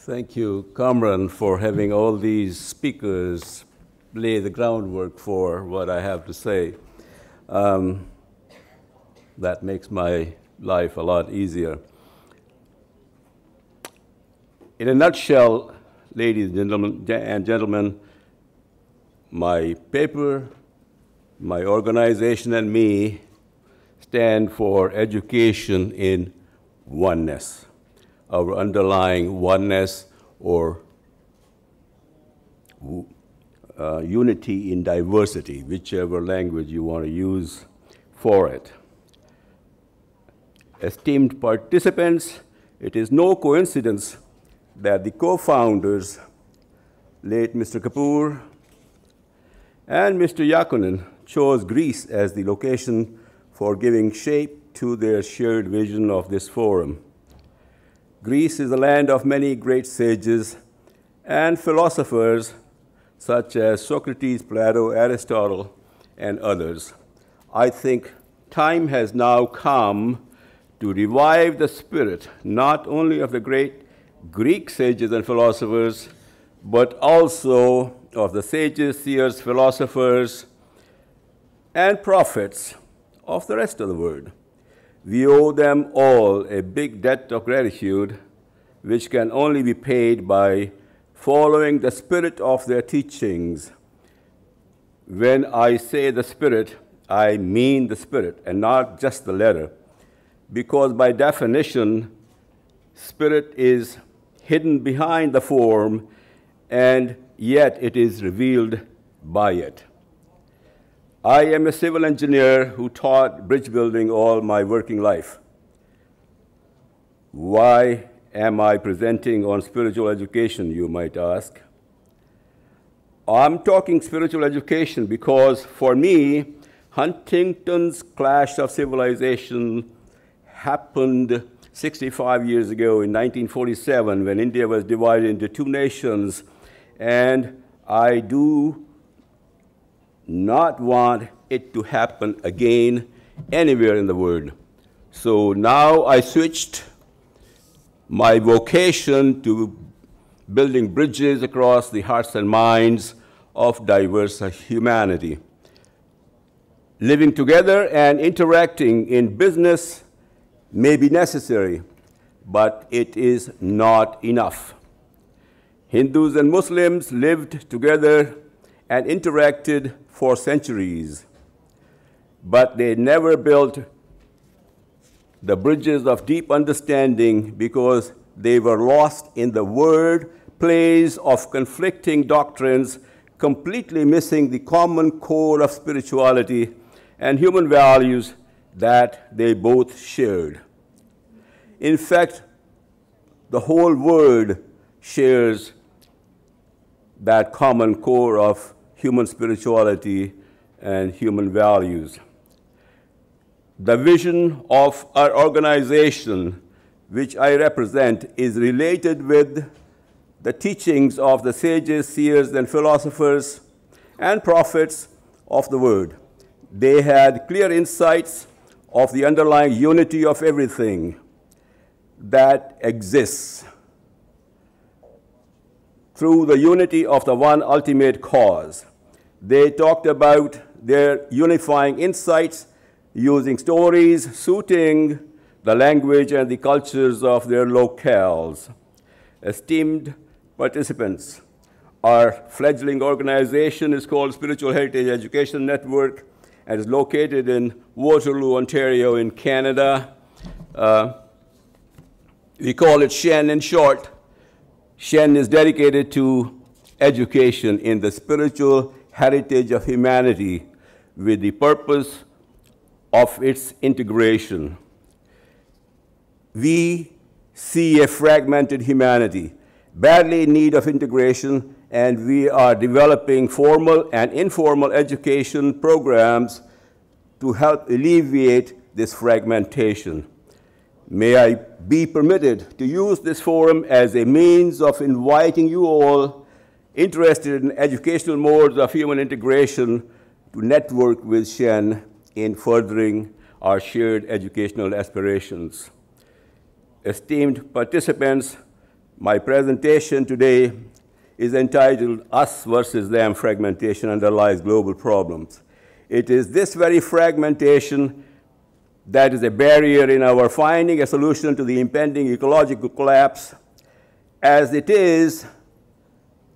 Thank you, Kamran, for having all these speakers lay the groundwork for what I have to say. That makes my life a lot easier. In a nutshell, ladies and gentlemen, my paper, my organization, and me stand for education in oneness, our underlying oneness or unity in diversity, whichever language you want to use for it. Esteemed participants, it is no coincidence that the co-founders, late Mr. Kapoor and Mr. Yakunin, chose Greece as the location for giving shape to their shared vision of this forum. Greece is the land of many great sages and philosophers such as Socrates, Plato, Aristotle, and others. I think time has now come to revive the spirit not only of the great Greek sages and philosophers, but also of the sages, seers, philosophers, and prophets of the rest of the world. We owe them all a big debt of gratitude, which can only be paid by following the spirit of their teachings. When I say the spirit, I mean the spirit and not just the letter, because by definition, spirit is hidden behind the form, and yet it is revealed by it. I am a civil engineer who taught bridge building all my working life. Why am I presenting on spiritual education, you might ask? I'm talking spiritual education because, for me, Huntington's clash of civilization happened 65 years ago in 1947 when India was divided into two nations, and I do not want it to happen again anywhere in the world. So now I switched my vocation to building bridges across the hearts and minds of diverse humanity. Living together and interacting in business may be necessary, but it is not enough. Hindus and Muslims lived together and interacted for centuries, but they never built the bridges of deep understanding because they were lost in the word plays of conflicting doctrines, completely missing the common core of spirituality and human values that they both shared. In fact, the whole world shares that common core of human spirituality and human values. The vision of our organization, which I represent, is related with the teachings of the sages, seers, and philosophers and prophets of the world. They had clear insights of the underlying unity of everything that exists through the unity of the one ultimate cause. They talked about their unifying insights using stories suiting the language and the cultures of their locales. Esteemed participants, our fledgling organization is called Spiritual Heritage Education Network and is located in Waterloo, Ontario in Canada. We call it SHEN in short. SHEN is dedicated to education in the spiritual heritage of humanity with the purpose of its integration. We see a fragmented humanity, badly in need of integration, and we are developing formal and informal education programs to help alleviate this fragmentation. May I be permitted to use this forum as a means of inviting you all interested in educational modes of human integration to network with SHEN in furthering our shared educational aspirations. Esteemed participants, My presentation today is entitled Us versus Them, Fragmentation Underlies Global Problems. It is this very fragmentation that is a barrier in our finding a solution to the impending ecological collapse, as it is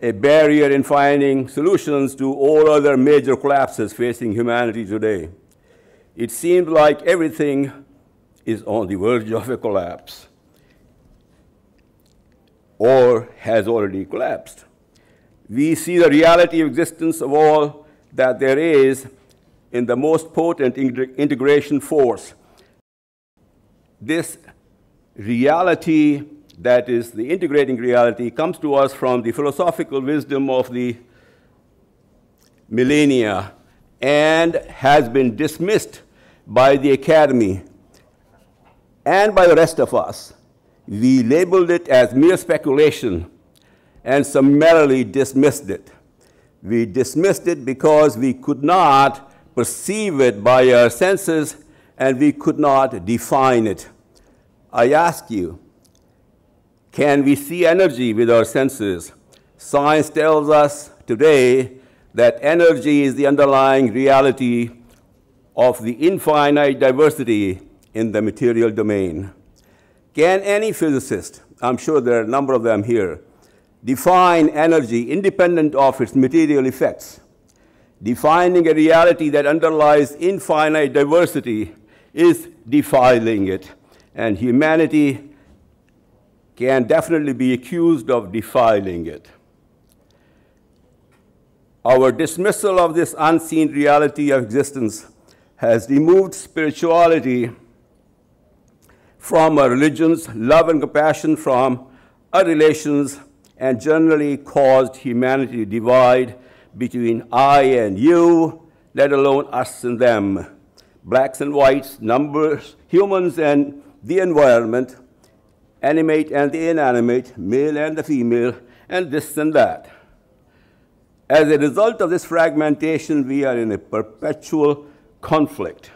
a barrier in finding solutions to all other major collapses facing humanity today. It seems like everything is on the verge of a collapse or has already collapsed. We see the reality of existence of all that there is in the most potent integration force. This reality, that is the integrating reality, comes to us from the philosophical wisdom of the millennia and has been dismissed by the academy and by the rest of us. We labeled it as mere speculation and summarily dismissed it. We dismissed it because we could not perceive it by our senses and we could not define it. I ask you, can we see energy with our senses? Science tells us today that energy is the underlying reality of the infinite diversity in the material domain. Can any physicist, I'm sure there are a number of them here, define energy independent of its material effects? Defining a reality that underlies infinite diversity is defiling it, and humanity can definitely be accused of defiling it. Our dismissal of this unseen reality of existence has removed spirituality from our religions, love and compassion from our relations, and generally caused humanity to divide between I and you, let alone us and them, blacks and whites, numbers, humans and the environment, animate and the inanimate, male and the female, and this and that. As a result of this fragmentation, we are in a perpetual conflict.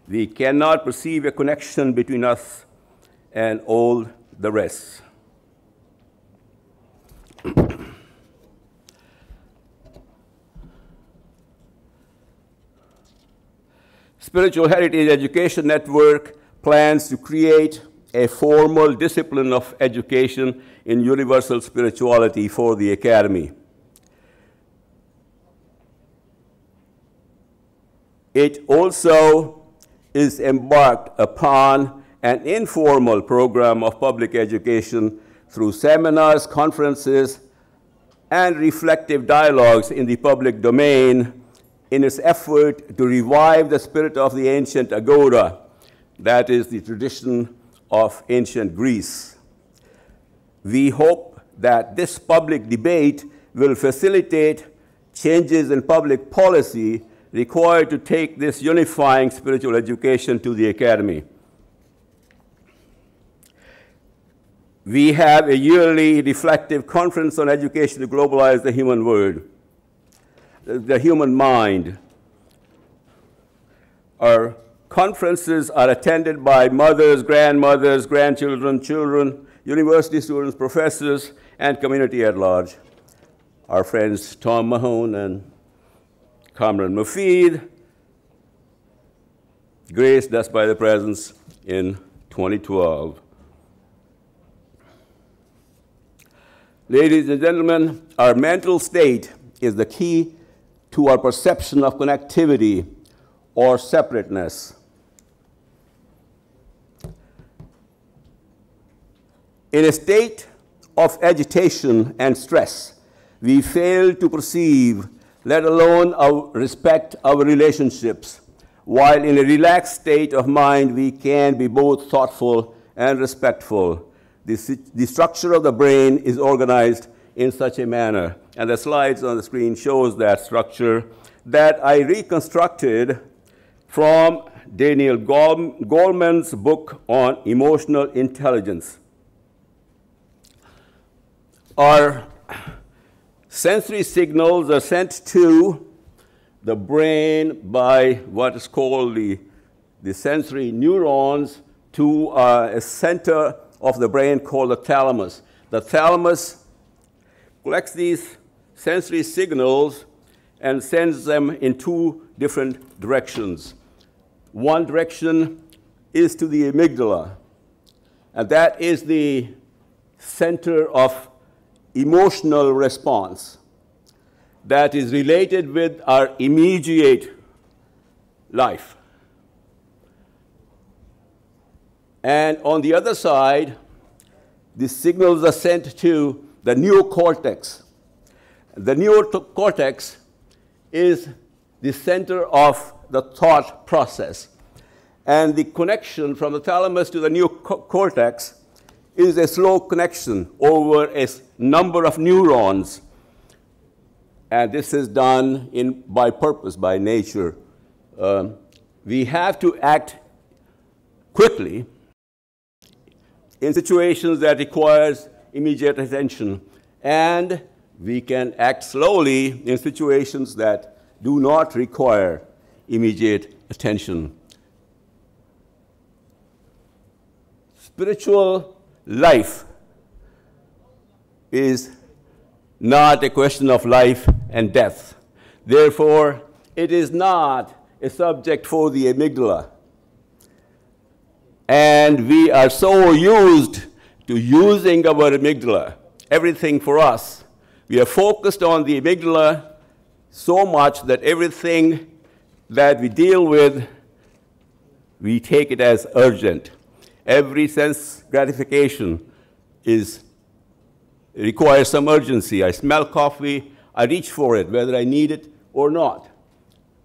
We cannot perceive a connection between us and all the rest. Spiritual Heritage Education Network plans to create a formal discipline of education in universal spirituality for the Academy. It also is embarked upon an informal program of public education through seminars, conferences, and reflective dialogues in the public domain in its effort to revive the spirit of the ancient agora, that is the tradition of ancient Greece. We hope that this public debate will facilitate changes in public policy required to take this unifying spiritual education to the Academy. We have a yearly reflective conference on education to globalize the human world, the human mind. Our conferences are attended by mothers, grandmothers, grandchildren, children, university students, professors, and community at large. Our friends Tom Mahone and Kamran Mufid graced us by their presence in 2012. Ladies and gentlemen, our mental state is the key to our perception of connectivity or separateness. In a state of agitation and stress, we fail to perceive, let alone respect our relationships, while in a relaxed state of mind, we can be both thoughtful and respectful. The structure of the brain is organized in such a manner, and the slides on the screen shows that structure that I reconstructed from Daniel Goleman's book on emotional intelligence. Our sensory signals are sent to the brain by what is called the sensory neurons to a center of the brain called the thalamus. the thalamus collects these sensory signals and sends them in two different directions. One direction is to the amygdala, and that is the center of emotional response that is related with our immediate life. And on the other side, the signals are sent to the neocortex. The neocortex is the center of the thought process. And the connection from the thalamus to the neocortex is a slow connection over a number of neurons. And this is done by purpose, by nature. We have to act quickly in situations that requires immediate attention, and we can act slowly in situations that do not require immediate attention. Spiritual life is not a question of life and death. Therefore, it is not a subject for the amygdala. And we are so used to using our amygdala, everything for us. We are focused on the amygdala so much that everything that we deal with, we take it as urgent. Every sense gratification requires some urgency. I smell coffee, I reach for it, whether I need it or not.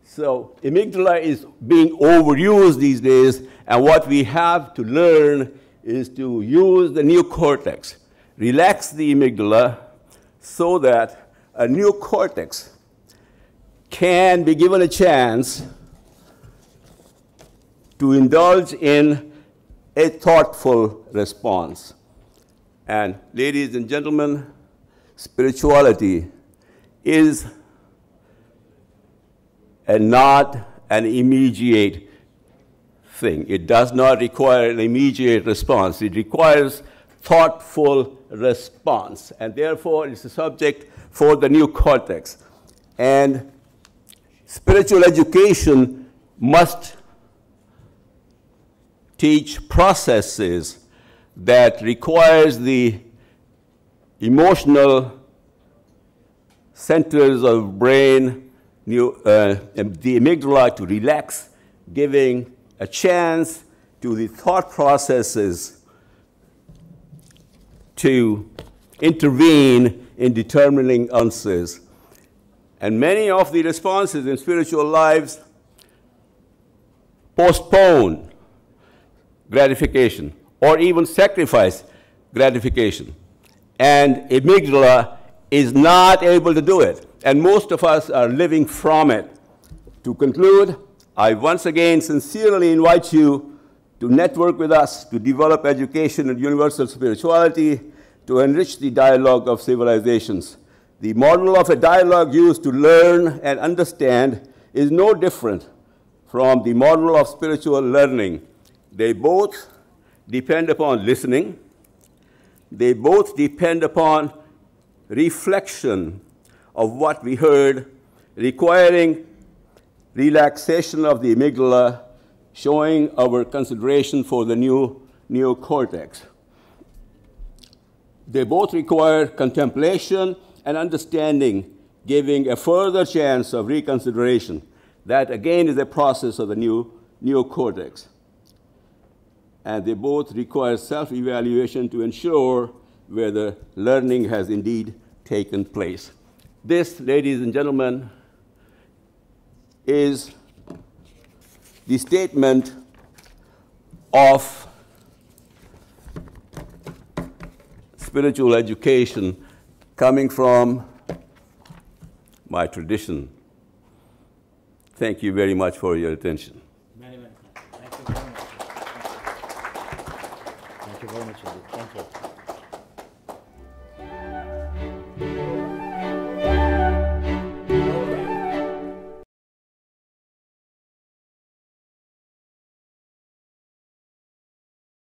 So amygdala is being overused these days, and what we have to learn is to use the neocortex, relax the amygdala so that a neocortex can be given a chance to indulge in a thoughtful response. And ladies and gentlemen, spirituality is not an immediate thing. It does not require an immediate response. It requires thoughtful response, and therefore it's a subject for the neocortex. And spiritual education must teach processes that requires the emotional centers of brain, the amygdala to relax, giving a chance to the thought processes to intervene in determining answers. And many of the responses in spiritual lives postpone gratification or even sacrifice gratification. And amygdala is not able to do it. And most of us are living from it. To conclude, I once again sincerely invite you to network with us, to develop education in universal spirituality, to enrich the dialogue of civilizations. The model of a dialogue used to learn and understand is no different from the model of spiritual learning. They both depend upon listening. They both depend upon reflection of what we heard, requiring relaxation of the amygdala, showing our consideration for the neocortex. They both require contemplation and understanding, giving a further chance of reconsideration. That, again, is a process of the neocortex. And they both require self-evaluation to ensure whether learning has indeed taken place. This, ladies and gentlemen, is the statement of spiritual education coming from my tradition. Thank you very much for your attention. Many, many thanks. Thank you very much. Thank you very much indeed. Thank you.